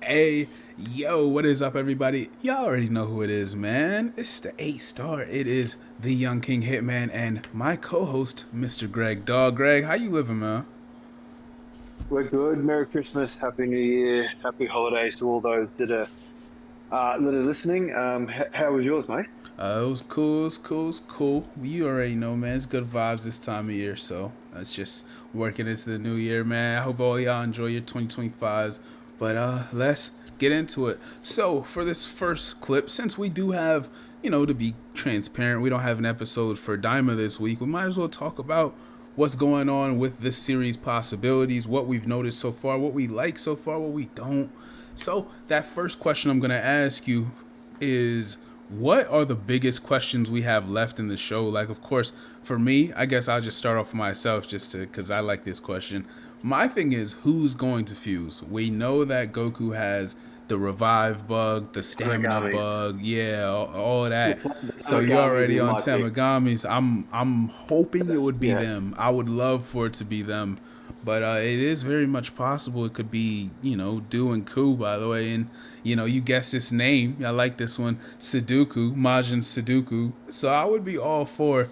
Hey, yo, what is up, everybody? Y'all already know who it is, man. It's the 8-star. It is the Young King Hitman and my co-host, Mr. Greg. Dog, Greg, how you living, man? We're good. Merry Christmas, Happy New Year, Happy Holidays to all those that are listening. How was yours, mate? It was cool, it was cool. You already know, man. It's good vibes this time of year, so that's just working into the new year, man. I hope all y'all enjoy your 2025s. But let's get into it. So for this first clip, since we do have, to be transparent, we don't have an episode for Daima this week. We might as well talk about what's going on with this series possibilities, what we've noticed so far, what we like so far, what we don't. So that first question I'm gonna ask you is, what are the biggest questions we have left in the show? Like, of course, for me, I guess I'll just start off for myself just to, because I like this question. My thing is, who's going to fuse? We know that Goku has the revive bug, the stamina Tagamis. bug, yeah, all of that. The So you're Tagamis already is on my pick. Tamagami's. I'm hoping it would be Yeah. them. I would love for it to be them, but it is very much possible it could be, Do and Ku, by the way. And you guessed this name. I like this one, Sudoku, Majin Sudoku. So I would be all for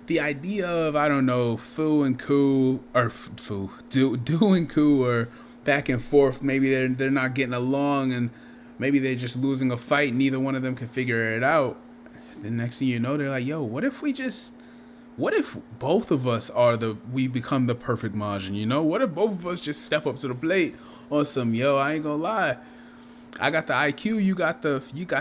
the idea of, I don't know, Fu and Ku, or Fu, Do and Ku, or back and forth. Maybe they're not getting along, and maybe they're just losing a fight. Neither one of them can figure it out. The next thing you know, they're like, "Yo, what if both of us we become the perfect Majin? What if both of us just step up to the plate on some, yo, I ain't gonna lie, I got the IQ, you got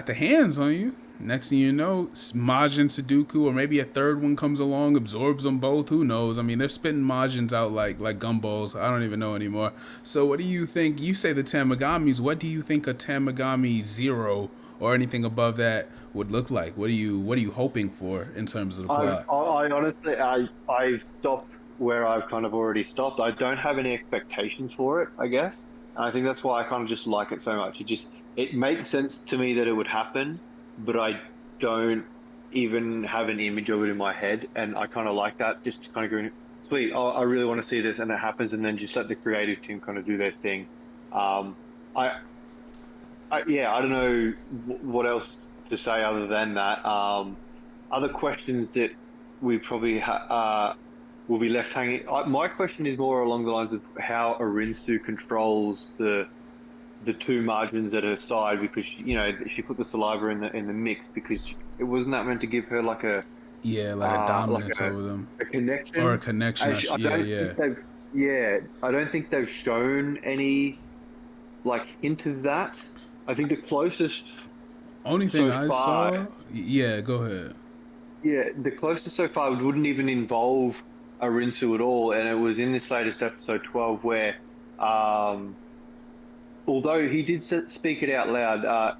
the hands on you. Next thing you know, Majin Sudoku, or maybe a third one comes along, absorbs them both. Who knows? I mean, they're spitting Majins out like gumballs. I don't even know anymore. So, what do you think? You say the Tamagamis. What do you think a Tamagami Zero or anything above that would look like? What are you hoping for in terms of the plot? I honestly, I've stopped where I've kind of already stopped. I don't have any expectations for it, I guess. And I think that's why I kind of just like it so much. It makes sense to me that it would happen, but I don't even have an image of it in my head, and I kind of like that. Just kind of going, sweet. I really want to see this, and it happens, and then just let the creative team kind of do their thing. Um, I, yeah, I don't know what else to say other than that. Other questions that we probably will be left hanging. My question is more along the lines of how Arinsu controls the two margins at her side, because she put the saliva in the mix, because it wasn't that meant to give her Yeah, like a like dominance over them, a or a connection. connection. I Yeah, don't yeah. think they've yeah I don't think they've shown any like hint of that. I think the closest Only thing so I far, saw, yeah. Go ahead. yeah, the closest so far wouldn't even involve Arinsu at all, and it was in this latest episode 12 where, although he did speak it out loud,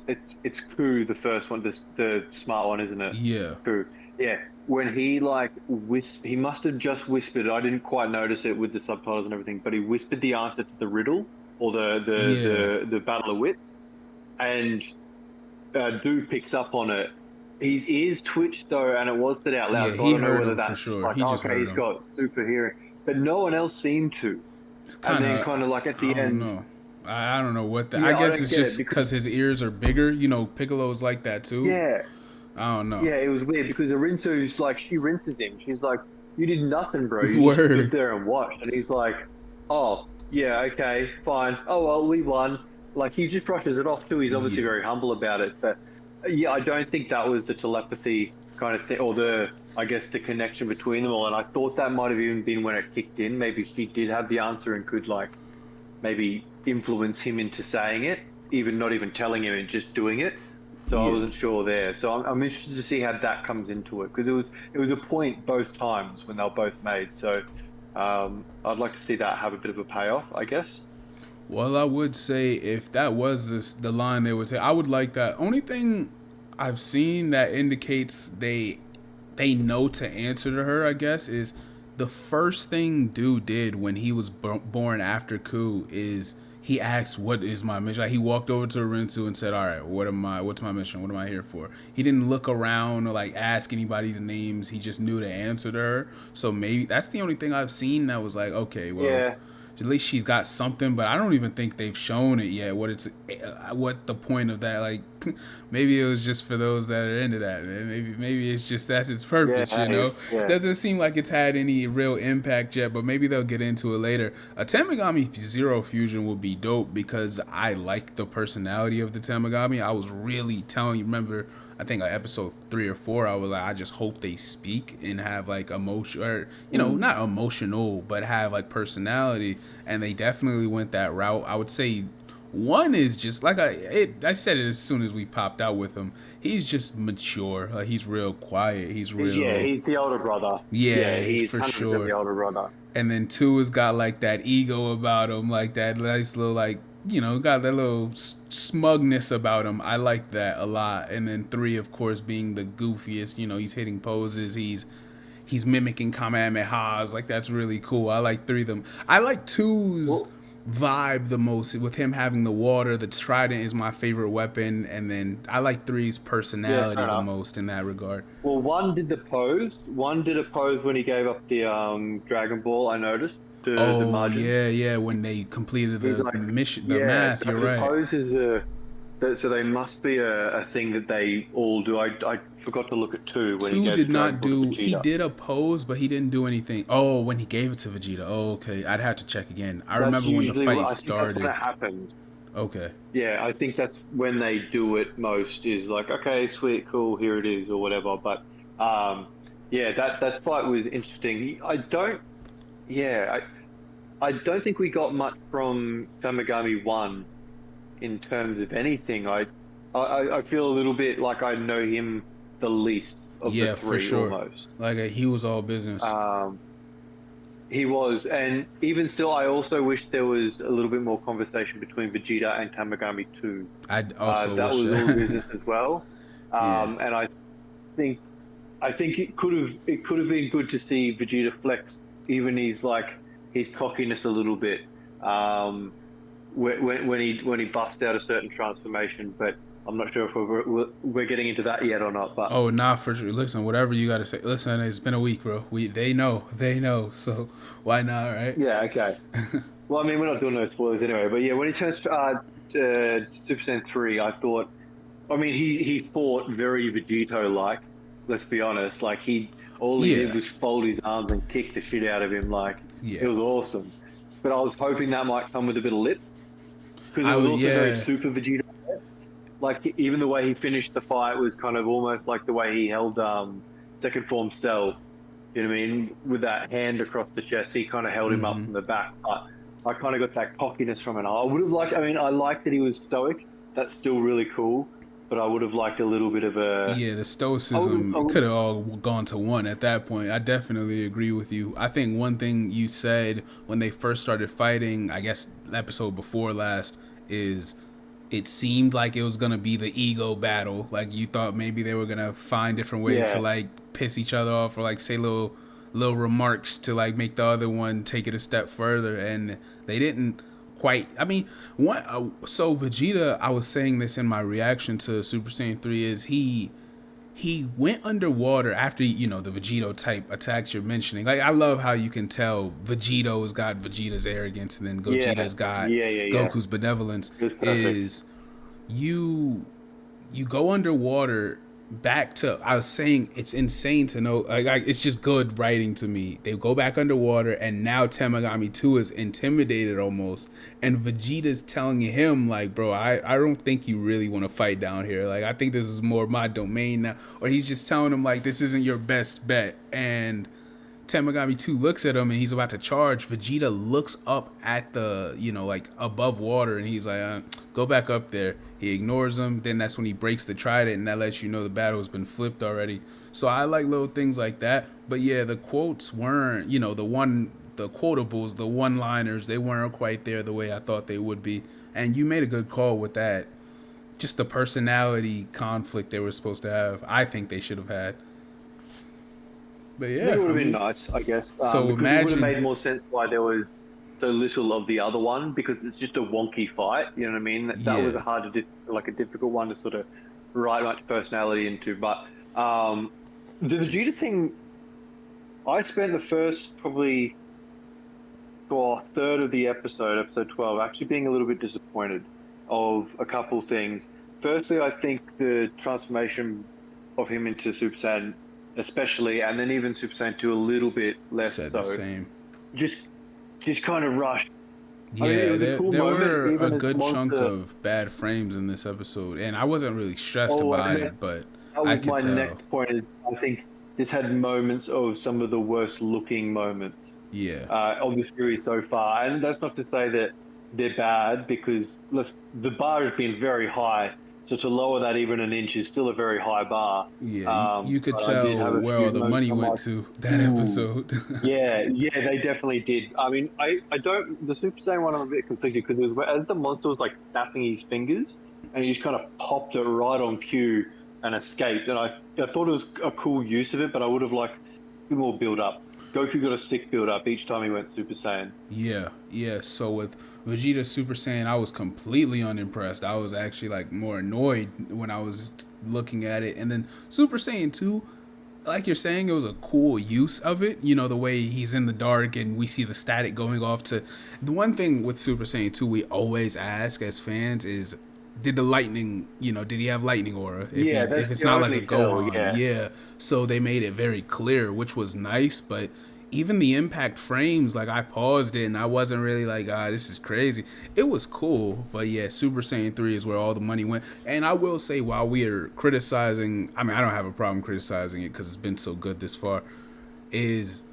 it's Ku, the first one, the smart one, isn't it? Yeah, Ku, yeah. When he he must have just whispered. I didn't quite notice it with the subtitles and everything, but he whispered the answer to the riddle, or yeah, the battle of wits, and dude picks up on it. His ears twitched though, and it was said out yeah. loud. So I He don't know heard whether him for that's just sure. like, He oh, just okay, heard he's him. got super hearing, but no one else seemed to. And Kind then of. kind of like at I the don't end, know. I don't know what the. I yeah, I guess don't it's get it just because because his ears are bigger. Piccolo's like that too. yeah, I don't know. yeah, it was weird because Arinsu's like she rinses him. She's like, "You did nothing, bro. You just stood Word. there and watched." And he's like, "Oh, yeah, okay, fine. Oh well, we won." Like he just brushes it off too. He's obviously Yeah. very humble about it, but yeah, I don't think that was the telepathy kind of thing, or I guess, the connection between them all. And I thought that might have even been when it kicked in. Maybe she did have the answer and could like maybe influence him into saying it, even not even telling him and just doing it. So I Yeah. wasn't sure there. So I'm interested to see how that comes into it, because it was a point both times when they were both made. So I'd like to see that have a bit of a payoff, I guess. Well, I would say if that was the line they would take, I would like that. Only thing I've seen that indicates they know to answer to her, I guess, is the first thing dude did when he was born after Ku is he asked, "What is my mission?" Like, he walked over to Rinsu and said, "All right, what's my mission? What am I here for?" He didn't look around or like ask anybody's names. He just knew the answer to her. So maybe that's the only thing I've seen that was like, okay, well, Yeah, at least she's got something, but I don't even think they've shown it yet. What the point of that? Like, maybe it was just for those that are into that. Man. Maybe it's just that's its Yeah, purpose. You know, yeah. doesn't seem like it's had any real impact yet. But maybe they'll get into it later. A Tamagami Zero Fusion would be dope because I like the personality of the Tamagami. I was really telling you. Remember, I think episode 3 or 4, I was like, I just hope they speak and have like emotion, or not emotional, but have like personality. And they definitely went that route. I would say one is just like I said it as soon as we popped out with him. He's just mature. He's real quiet. He's Yeah, real. he's the older brother. Yeah, Yeah, he's he's for 100% the sure. older brother. And then 2 has got like that ego about him, like that nice little like got that little smugness about him. I like that a lot. And then 3, of course, being the goofiest. He's hitting poses. He's mimicking kamehamehas. Like that's really cool. I like 3 of them. I like two's Well, vibe the most with him having the water. The trident is my favorite weapon, and then I like three's yeah, fair personality the enough. most in that regard. Well, one did the pose. One did a pose when he gave up the Dragon Ball. I noticed to the Oh Majin. yeah, yeah. When they completed He's the like, mission, the yeah. math. So You're the right. pose is so they must be a thing that they all do. I forgot to look at two when he Two gave the did Dragon not Ball to do. He Vegeta. did a pose, but he didn't do anything. Oh, when he gave it to Vegeta. Oh, okay. I'd have to check again. I That's remember when the usually fight I think that's when started. it happens. Okay. Yeah, I think that's when they do it most. Is like, okay, sweet, cool, here it is, or whatever. But um, yeah, that fight was interesting. Yeah, I don't think we got much from Tamagami One in terms of anything. I feel a little bit like I know him the least of the Yeah, for three, sure. almost. Like he was all business. Um, he was, and even still, I also wish there was a little bit more conversation between Vegeta and Tamagami Two. I also That wish was all that. business as well, Yeah. and think I think it could have been good to see Vegeta flex even his cockiness a little bit when he busts out a certain transformation. But I'm not sure if we're getting into that yet or not. But Oh, nah, for sure. Listen, whatever you gotta say. Listen, it's been a week, bro. They know. So why not, right? yeah, okay. Well, I mean, we're not doing those spoilers anyway. But yeah, when he turns Super Saiyan 3, I thought. I mean, he fought very Vegito like. Let's be honest. Like all he did Yeah, was fold his arms and kick the shit out of him. Like it yeah. was awesome. But I was hoping that might come with a bit of lip because it I was would, also very yeah, Super Vegito. Like even the way he finished the fight was kind of almost like the way he held second form Cell. You know what I mean? With that hand across the chest, he kind of held him up hmm from the back. But I kind of got that cockiness from it. I would have liked. I mean, I liked that he was stoic. That's still really cool. But I would have liked a little bit of a. yeah. The I would have. stoicism, it could have all gone to one at that point. I definitely agree with you. I think one thing you said when they first started fighting, I guess episode before last, is it seemed like it was gonna be the ego battle. Like you thought maybe they were gonna find different ways to Yeah. like piss each other off or like say little remarks to like make the other one take it a step further, and they didn't quite. I mean, what? So Vegeta, I was saying this in my reaction to Super Saiyan 3 is he went underwater after the Vegito type attacks you're mentioning. Like I love how you can tell Vegito's got Vegeta's arrogance and then Yeah. Gogeta's got Yeah. Goku's benevolence. It was perfect. Is you you go underwater back to I was saying it's insane to know like it's just good writing to me. They go back underwater and now Tamagami 2 is intimidated almost and Vegeta's telling him like bro I don't think you really want to fight down here. Like I think this is more my domain now. Or he's just telling him like this isn't your best bet and Tamagami 2 looks at him and he's about to charge. Vegeta looks up at the, like above water and he's like, go back up there. He ignores him. Then that's when he breaks the trident and that lets you know the battle has been flipped already. So I like little things like that. But yeah, the quotes weren't, the quotables, the one liners, they weren't quite there the way I thought they would be. And you made a good call with that. Just the personality conflict they were supposed to have, I think they should have had. But That yeah, would I have been mean, nice, I guess, so because it would have imagine, made more sense why there was so little of the other one because it's just a wonky fight. You know what I mean? That was yeah, a like a difficult one to sort of write much personality into. But the Vegeta thing, I spent the first probably for a third of the episode 12, actually being a little bit disappointed of a couple things. Firstly, I think the transformation of him into Super Saiyan, especially, and then even Super Saiyan 2 a little bit less Said the so, same. just just kind of rushed. I mean, it Yeah, was a there cool there moment, were a even as the good chunk monster. of bad frames in this episode, and I wasn't really stressed Oh, about and it, but that I was could my tell. next point. Is I think this had moments of some of the worst looking moments Yeah, of the series so far. And that's not to say that they're bad, because the bar has been very high. So to lower that even an inch is still a very high bar. yeah, you could But I did tell have a where all few the moments money I'm went like, to that ooh, episode. yeah, yeah, they definitely did. I mean, I don't, the Super Saiyan one, I'm a bit conflicted because it was as the monster was like snapping his fingers and he just kind of popped it right on cue and escaped. And I thought it was a cool use of it, but I would have liked a bit more build up. Goku got a sick build up each time he went Super Saiyan. Yeah, yeah. So with Vegeta Super Saiyan, I was completely unimpressed. I was actually like more annoyed when I was looking at it. And then Super Saiyan 2, like you're saying, it was a cool use of it. You know, the way he's in the dark and we see the static going off to. The one thing with Super Saiyan 2 we always ask as fans is, did the lightning, did he have lightning aura? Yeah, If that's it's the not like a only tell. Gohan, Yeah. yeah. So they made it very clear, which was nice, but even the impact frames, like I paused it and I wasn't really like, this is crazy. It was cool, but yeah, Super Saiyan 3 is where all the money went. And I will say, while we are criticizing, I mean, I don't have a problem criticizing it because it's been so good this far, is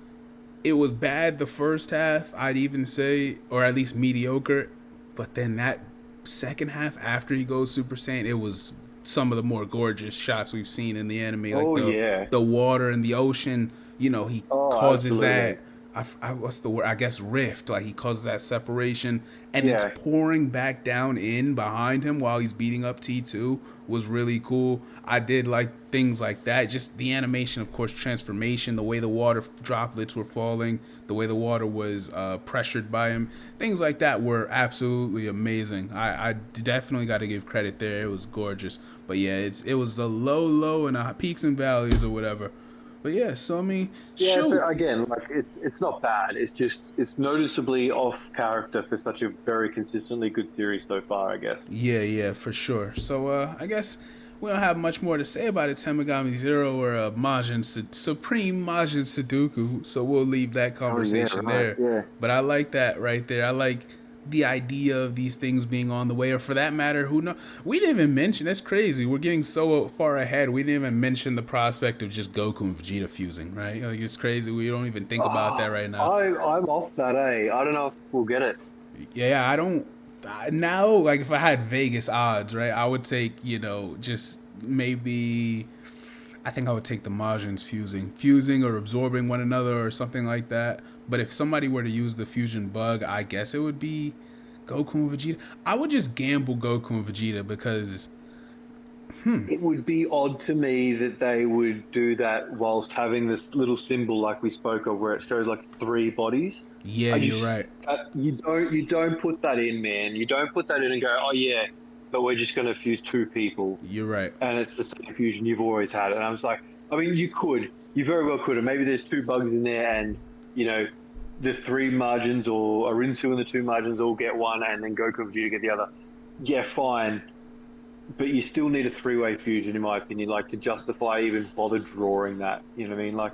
it was bad the first half, I'd even say, or at least mediocre, but then that second half after he goes Super Saiyan, it was some of the more gorgeous shots we've seen in the anime, like Oh the yeah. the water and the ocean. He Oh, causes that. absolutely. What's the word? I guess rift. Like he causes that separation, and it's Yeah. pouring back down in behind him while he's beating up T2 was really cool. I did like things like that. Just the animation, of course, transformation, the way the water droplets were falling, the way the water was pressured by him, things like that were absolutely amazing. I definitely got to give credit there. It was gorgeous. But yeah, it was the low and the peaks and valleys or whatever. But yeah, so I mean, Yeah, shoot. but again, like it's not bad. It's just it's noticeably off character for such a very consistently good series so far, I guess. Yeah, yeah, for sure. So I guess we don't have much more to say about it, Temagami Zero or Supreme Majin Sudoku. So we'll leave that Oh yeah, conversation right. there. Yeah. But I like that right there. I like the idea of these things being on the way, or for that matter, who know? We didn't even mention. That's crazy. We're getting so far ahead. We didn't even mention the prospect of just Goku and Vegeta fusing. Right? Like it's crazy. We don't even think about that Oh, right now. I'm off that, eh? I don't know if we'll get it. Yeah, I don't now. Like if I had Vegas odds, right, I would take just maybe. I think I would take the Majins fusing or absorbing one another or something like that. But if somebody were to use the fusion bug, I guess it would be Goku and Vegeta. I would just gamble Goku and Vegeta because It would be odd to me that they would do that whilst having this little symbol like we spoke of, where it shows like three bodies. yeah, I you're just right. you don't put that in, man. You don't put that in and go, oh yeah, but we're just going to fuse two people, You're right. and it's the same fusion you've always had. And I was like, I mean, you very well could, and maybe there's two bugs in there, and you know, the three margins or Arinsu and the two margins all get one, and then Goku and Vegeta get the other. Yeah, fine, but you still need a three-way fusion, in my opinion, like to justify even bother drawing that. You know what I mean? Like,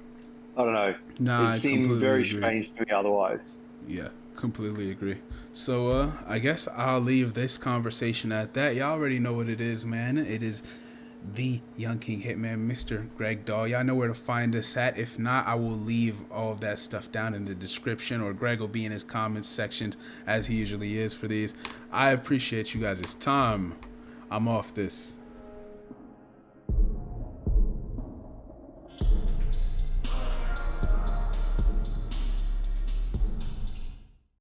I don't know. Nah, It I seemed completely very agree. strange to me otherwise. Yeah, completely agree. So I guess I'll leave this conversation at that. Y'all already know what it is, man. It is the Young King Hitman, Mr. Greg Dahl. Y'all know where to find us at. If not, I will leave all of that stuff down in the description, or Greg will be in his comments sections as he usually is for these. I appreciate you guys' time. I'm off this.